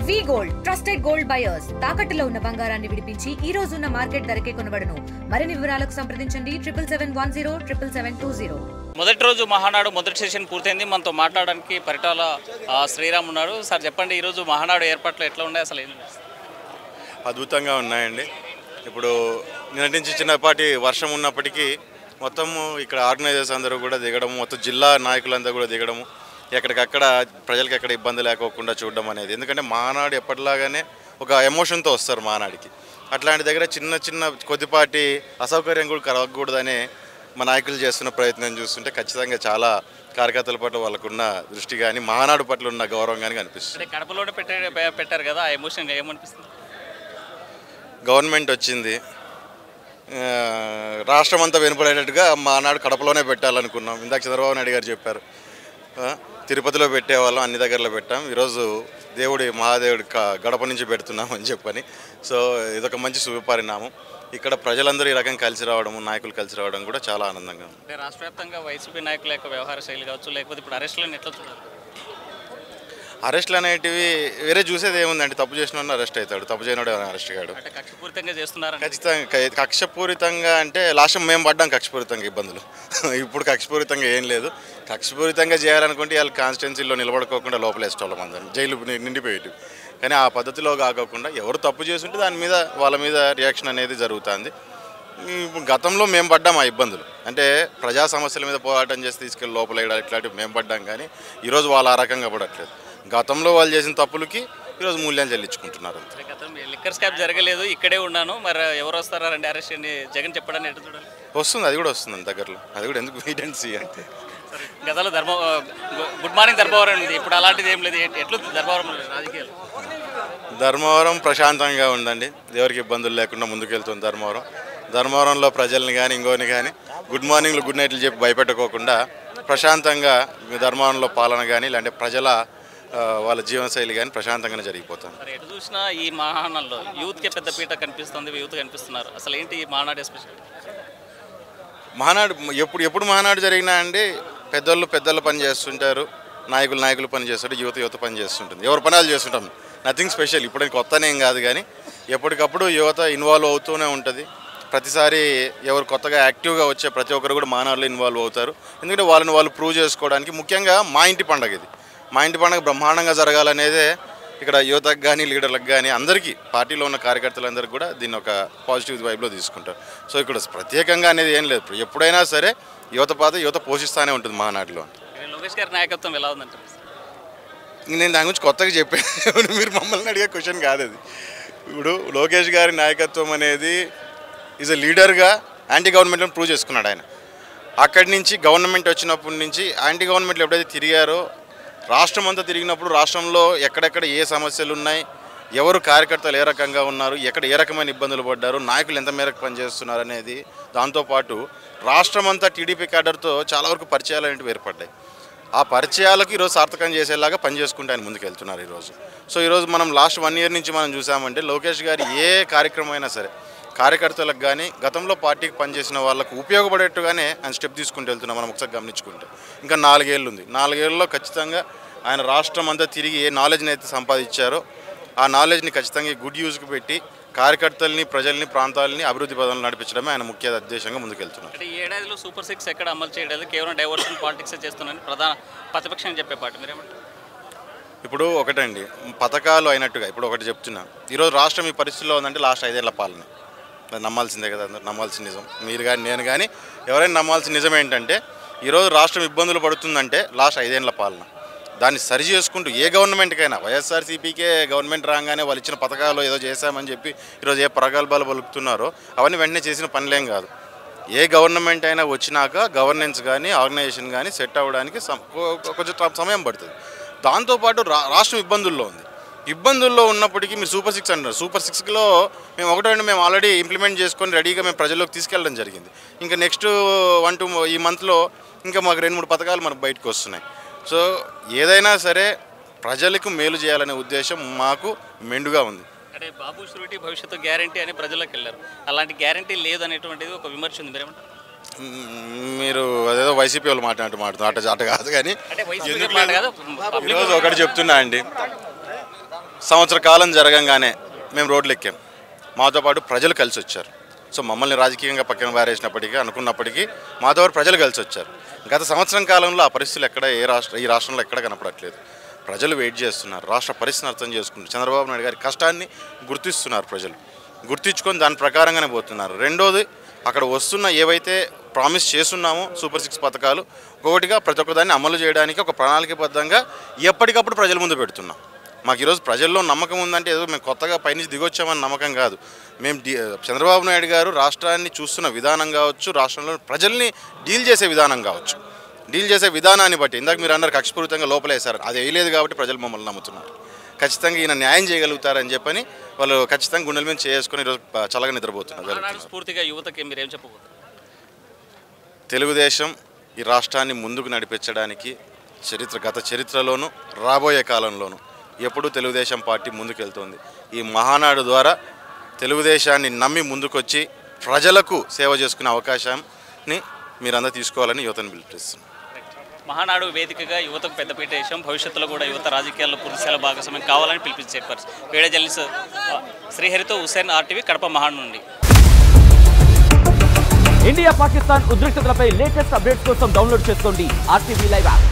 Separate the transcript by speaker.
Speaker 1: వి gold trusted gold buyers తాకట్టులో ఉన్న బంగారాన్ని విడిపించి ఈ రోజు ఉన్న మార్కెట్ ధరకే కొనబడును. మరిన్ని వివరాలకు సంప్రదించండి 7710
Speaker 2: మొదటి రోజు మహానాడు మొదటి సెషన్ పూర్తయింది. మనతో మాట్లాడడానికి పరిటాల శ్రీరామ్ ఉన్నారు. సార్ చెప్పండి, ఈరోజు మహానాడు ఏర్పాట్లు ఎట్లా ఉన్నాయి, అసలు ఏం
Speaker 3: అద్భుతంగా ఉన్నాయండి. ఇప్పుడు నిన్నటి నుంచి చిన్నపాటి వర్షం ఉన్నప్పటికీ మొత్తం ఇక్కడ ఆర్గనైజర్స్ అందరూ కూడా దిగడము, మొత్తం జిల్లా నాయకులందరూ కూడా దిగడము, ఎక్కడికక్కడ ప్రజలకు ఎక్కడ ఇబ్బంది లేకోకుండా చూడడం అనేది. ఎందుకంటే మహానాడు ఎప్పటిలాగానే ఒక ఎమోషన్తో వస్తారు మహానాడికి. అట్లాంటి దగ్గర చిన్న చిన్న కొద్దిపాటి అసౌకర్యం కూడా కలగకూడదనే మా నాయకులు చేస్తున్న ప్రయత్నం చూస్తుంటే ఖచ్చితంగా చాలా కార్యకర్తల పట్ల వాళ్ళకున్న దృష్టి కానీ మహానాడు పట్ల ఉన్న గౌరవం కానీ కనిపిస్తుంది.
Speaker 2: కడపలోనే పెట్టారు కదా, ఆ ఎమోషన్ ఏమనిపిస్తుంది?
Speaker 3: గవర్నమెంట్ వచ్చింది, రాష్ట్రం అంతా వినపడేటట్టుగా మహానాడు కడపలోనే పెట్టాలనుకున్నాం. ఇందాక చంద్రబాబు నాయుడు గారు చెప్పారు, తిరుపతిలో పెట్టేవాళ్ళం, అన్ని దగ్గరలో పెట్టాం. ఈరోజు మహాదేవుడి గడప నుంచి పెడుతున్నాం అని చెప్పని. సో ఇదొక మంచి శుభపరిణామం. ఇక్కడ ప్రజలందరూ ఈ రకంగా కలిసి రావడం, నాయకులు కలిసి రావడం కూడా చాలా ఆనందంగా ఉంది.
Speaker 2: అంటే రాష్ట్ర వ్యాప్తంగా వైసీపీ నాయకుల యొక్క వ్యవహార శైలి కావచ్చు, లేకపోతే ఇప్పుడు అరెస్టులను ఎట్లా చూడాలి?
Speaker 3: అరెస్టులు అనేటివి వేరే చూసేది ఏముందంటే, తప్పు చేసిన అరెస్ట్ అవుతాడు, తప్పు చేయనోడు అరెస్ట్ కాడు.
Speaker 2: కక్షపూరితంగా చేస్తున్నారు.
Speaker 3: ఖచ్చితంగా కక్షపూరితంగా అంటే లాస్ట్ మేము పడ్డాం కక్షపూరితంగా ఇబ్బందులు. ఇప్పుడు కక్షపూరితంగా ఏం లేదు. కక్షపూరితంగా చేయాలనుకుంటే వాళ్ళ కాన్స్టిట్యున్సీలో నిలబడుకోకుండా లోపలేసేవాళ్ళం అందరం, జైలు నిండిపోయేటి. కానీ ఆ పద్ధతిలో కాకుండా ఎవరు తప్పు చేస్తుంటే దాని మీద వాళ్ళ మీద రియాక్షన్ అనేది జరుగుతుంది. గతంలో మేము పడ్డాం ఆ ఇబ్బందులు, అంటే ప్రజా సమస్యల మీద పోరాటం చేసి తీసుకెళ్ళి లోపలేయడం ఇట్లాంటివి మేము పడ్డాం. కానీ ఈరోజు వాళ్ళు ఆ రకంగా పడట్లేదు. గతంలో వాళ్ళు చేసిన తప్పులకి ఈరోజు మూల్యం చెల్లించుకుంటున్నారు.
Speaker 2: లిక్కర్ స్కాప్ జరగలేదు, ఇక్కడే ఉన్నాను, మరి ఎవరు వస్తారా అంటే అరెస్ట్ అని జగన్ చెప్పడానికి ఎట్లా చూడాలి?
Speaker 3: వస్తుంది, అది కూడా వస్తుంది దగ్గరలో. అది కూడా ఎందుకు వీడెన్సీ అంటే
Speaker 2: గతంలో గుడ్ మార్నింగ్ ధర్మవరం ఉంది, ఇప్పుడు అలాంటిది ఏం లేదు. ఎట్లు ధర్మవరం రాజకీయాలు?
Speaker 3: ధర్మవరం ప్రశాంతంగా ఉందండి, ఎవరికి ఇబ్బందులు లేకుండా ముందుకెళ్తుంది ధర్మవరంలో ప్రజల్ని కానీ ఇంకోని కానీ గుడ్ మార్నింగ్లు గుడ్ నైట్లు చెప్పి భయపెట్టుకోకుండా ప్రశాంతంగా ధర్మవరంలో పాలన కానీ లేదంటే ప్రజల వాళ్ళ జీవనశైలి కానీ ప్రశాంతంగానే జరిగిపోతుంది.
Speaker 2: ఎటు చూసినా ఈ మహానాడులో యూత్కే పెద్ద పీట కనిపిస్తుంది, యూత్ కనిపిస్తున్నారు. అసలు ఏంటి ఈ మహానాడు ఎస్పెషల్?
Speaker 3: మహానాడు ఎప్పుడు మహానాడు జరిగినా అండి, పెద్దలు పని చేస్తుంటారు, నాయకులు పని చేస్తారు, యువత పని చేస్తుంటుంది, ఎవరి పనాలు చేస్తుంటాం. Nothing special. ఇప్పుడు కొత్తనేం కాదు, కానీ ఎప్పటికప్పుడు యువత ఇన్వాల్వ్ అవుతూనే ఉంటుంది. ప్రతిసారి ఎవరు కొత్తగా యాక్టివ్గా వచ్చే ప్రతి ఒక్కరు కూడా మహానాడులో ఇన్వాల్వ్ అవుతారు. ఎందుకంటే వాళ్ళని వాళ్ళు ప్రూవ్ చేసుకోవడానికి. ముఖ్యంగా మా ఇంటి పండుగ ఇది. మా ఇంటి పండుగ బ్రహ్మాండంగా జరగాలనేదే ఇక్కడ యువతకు కానీ లీడర్లకు కానీ అందరికీ, పార్టీలో ఉన్న కార్యకర్తలందరికీ కూడా దీన్ని ఒక పాజిటివ్ వైబ్లో తీసుకుంటారు. సో ఇక్కడ ప్రత్యేకంగా అనేది ఏం లేదు. ఎప్పుడైనా సరే యువత పోషిస్తూనే ఉంటుంది మహానాడులో.
Speaker 2: లోకేష్ గారి నాయకత్వం ఎలా ఉందంటే?
Speaker 3: నేను దాని గురించి కొత్తగా చెప్పాను, మీరు మమ్మల్ని అడిగే క్వశ్చన్ కాదు అది. ఇప్పుడు లోకేష్ గారి నాయకత్వం అనేది ఈజ్ ఎ లీడర్గా యాంటీ గవర్నమెంట్లను ప్రూవ్ చేసుకున్నాడు ఆయన. అక్కడి నుంచి గవర్నమెంట్ వచ్చినప్పటి నుంచి యాంటీ గవర్నమెంట్లు ఎప్పుడైతే తిరిగారో, రాష్ట్రం అంతా తిరిగినప్పుడు రాష్ట్రంలో ఎక్కడెక్కడ ఏ సమస్యలు ఉన్నాయి, ఎవరు కార్యకర్తలు ఏ రకంగా ఉన్నారు, ఎక్కడ ఏ రకమైన ఇబ్బందులు పడ్డారు, నాయకులు ఎంత మేరకు పనిచేస్తున్నారు అనేది, దాంతోపాటు రాష్ట్రం అంతా టీడీపీ క్యాడర్తో చాలా వరకు పరిచయాలు అనేవి ఏర్పడ్డాయి. ఆ పరిచయాలకు ఈరోజు సార్థకం చేసేలాగా పనిచేసుకుంటూ ఆయన ముందుకు వెళ్తున్నారు ఈరోజు. సో ఈరోజు మనం లాస్ట్ 1 year నుంచి మనం చూసామంటే లోకేష్ గారు ఏ కార్యక్రమం అయినా సరే కార్యకర్తలకు కానీ గతంలో పార్టీకి పనిచేసిన వాళ్ళకు ఉపయోగపడేట్టుగానే ఆయన స్టెప్ తీసుకుంటూ వెళ్తున్నాం. మనం ఒకసారి గమనించుకుంటే ఇంకా 4 ఏళ్ళు ఉంది. 4 ఏళ్ళలో ఖచ్చితంగా ఆయన రాష్ట్రం అంతా తిరిగి ఏ నాలెడ్జ్ని అయితే సంపాదించారో ఆ నాలెడ్జ్ని ఖచ్చితంగా గుడ్ యూజ్కి పెట్టి కార్యకర్తల్ని, ప్రజల్ని, ప్రాంతాలని అభివృద్ధి పదంలో నడిపించడమే ఆయన ముఖ్య ఉద్దేశంగా ముందుకెళ్తున్నారు.
Speaker 2: అంటే ఈ ఏడాదిలో సూపర్ 6 ఎక్కడ అమలు చేయలేదు, కేవలం డైవర్షన్ పాలిటిక్స్ చేస్తున్నారని ప్రధాన ప్రతిపక్షం చెప్పే పార్టీ మీరేమంటారు?
Speaker 3: ఇప్పుడు ఒకటండి, పథకాలు అయినట్టుగా ఇప్పుడు ఒకటి చెప్తున్నా, ఈరోజు రాష్ట్రం ఈ పరిస్థితిలో ఉందంటే లాస్ట్ 5 ఏళ్ల పాలన. అది నమ్మాల్సిందే కదా, అందరూ నమ్మాల్సిన నిజం. మీరు కానీ నేను కానీ ఎవరైనా నమ్మాల్సిన నిజం ఏంటంటే, ఈరోజు రాష్ట్రం ఇబ్బందులు పడుతుందంటే లాస్ట్ 5 ఏళ్ల పాలన. దాన్ని సరి చేసుకుంటూ ఏ గవర్నమెంట్కైనా, వైఎస్ఆర్సీపీకే గవర్నమెంట్ రాగానే వాళ్ళు ఇచ్చిన పథకాలు ఏదో చేశామని చెప్పి ఈరోజు ఏ ప్రగల్భాలు పలుకుతున్నారో అవన్నీ వెంటనే చేసిన పనులేం కాదు. ఏ గవర్నమెంట్ అయినా వచ్చినాక గవర్నెన్స్ కానీ ఆర్గనైజేషన్ కానీ సెట్ అవ్వడానికి కొంచెం సమయం పడుతుంది. దాంతోపాటు రాష్ట్రం ఇబ్బందుల్లో ఉంది. ఇబ్బందుల్లో ఉన్నప్పటికీ మీరు సూపర్ 6 అంటారు. సూపర్ 6లో మేము మేము ఆల్రెడీ ఇంప్లిమెంట్ చేసుకొని రెడీగా మేము ప్రజల్లోకి తీసుకెళ్ళడం జరిగింది. ఇంకా నెక్స్ట్ 1-2 ఈ మంత్లో ఇంకా మాకు 2-3 పథకాలు మనకు బయటకు వస్తున్నాయి. సో ఏదైనా సరే ప్రజలకు మేలు చేయాలనే ఉద్దేశం మాకు మెండుగా ఉంది.
Speaker 2: అంటే బాబు షూరిటీ భవిష్యత్తు గ్యారంటీ అని ప్రజలకు వెళ్ళారు, అలాంటి గ్యారంటీ లేదనేటువంటిది ఒక విమర్శ ఉంది. మీరేమంటారు?
Speaker 3: మీరు అదేదో వైసీపీ వాళ్ళు మాట్లాడుతున్నారు అట కాదు. కానీ ఈరోజు ఒకటి చెప్తున్నా అండి, సంవత్సర కాలం జరగంగానే మేము రోడ్లు ఎక్కాం. మాతో పాటు ప్రజలు కలిసి వచ్చారు. సో మమ్మల్ని రాజకీయంగా పక్కన వారేసినప్పటికీ అనుకున్నప్పటికీ మాతో పాటు ప్రజలు కలిసి వచ్చారు. గత సంవత్సరం కాలంలో ఆ పరిస్థితులు ఎక్కడ ఈ రాష్ట్రంలో ఎక్కడ కనపడట్లేదు. ప్రజలు వెయిట్ చేస్తున్నారు. రాష్ట్ర పరిస్థితిని అర్థం చేసుకుంటారు. చంద్రబాబు నాయుడు గారి కష్టాన్ని గుర్తిస్తున్నారు. ప్రజలు గుర్తించుకొని దాని ప్రకారంగానే పోతున్నారు. రెండోది, అక్కడ వస్తున్న ఏవైతే ప్రామిస్ చేస్తున్నామో సూపర్ 6 పథకాలు ఒకటిగా ప్రతి ఒక్కదాన్ని అమలు చేయడానికి ఒక ప్రణాళికబద్ధంగా ఎప్పటికప్పుడు ప్రజల ముందు పెడుతున్నాం. మాకు ఈరోజు ప్రజల్లో నమ్మకం ఉందంటే ఏదో మేము కొత్తగా పైనుంచి దిగొచ్చామని నమ్మకం కాదు. మేము చంద్రబాబు నాయుడు గారు రాష్ట్రాన్ని చూస్తున్న విధానం కావచ్చు, రాష్ట్రంలో ప్రజల్ని డీల్ చేసే విధానం కావచ్చు, డీల్ చేసే విధానాన్ని బట్టి ఇందాక మీరు అన్నారు కక్షపూరితంగా లోపలేశారు. అది వేయలేదు కాబట్టి ప్రజలు మమ్మల్ని నమ్ముతున్నారు. ఖచ్చితంగా ఈయన న్యాయం చేయగలుగుతారని చెప్పని వాళ్ళు ఖచ్చితంగా గుండెల మీద చేసుకొని ఈరోజు చల్లగా నిద్రపోతున్నారు.
Speaker 2: స్ఫూర్తిగా యువతకి మీరేం చెప్పబోతున్నారు?
Speaker 3: తెలుగుదేశం ఈ రాష్ట్రాన్ని ముందుకు నడిపించడానికి గత చరిత్రలోనూ రాబోయే కాలంలోనూ ఎప్పుడూ తెలుగుదేశం పార్టీ ముందుకెళ్తుంది. ఈ మహానాడు ద్వారా తెలుగుదేశాన్ని నమ్మి ముందుకొచ్చి ప్రజలకు సేవ చేసుకునే అవకాశాన్ని మీరందరూ తీసుకోవాలని యువతను పిలుపునిస్తున్నాం.
Speaker 2: మహానాడు వేదికగా యువతకు పెద్దపీట వేసాం. భవిష్యత్తులో కూడా యువత రాజకీయాల్లో పూర్తిస్థాయిలో భాగస్వామ్యం కావాలని పిలిపించే పరిస్థితి. వీడియో జర్నలిస్ట్ శ్రీహరితో హుసేన్, RTV, కడప మహానాడు నుండి.
Speaker 4: ఇండియా పాకిస్తాన్ ఉద్రిక్తతలపై లేటెస్ట్ అప్డేట్స్ కోసం డౌన్లోడ్ చేసుకోండి RTV లైవ్ యాప్.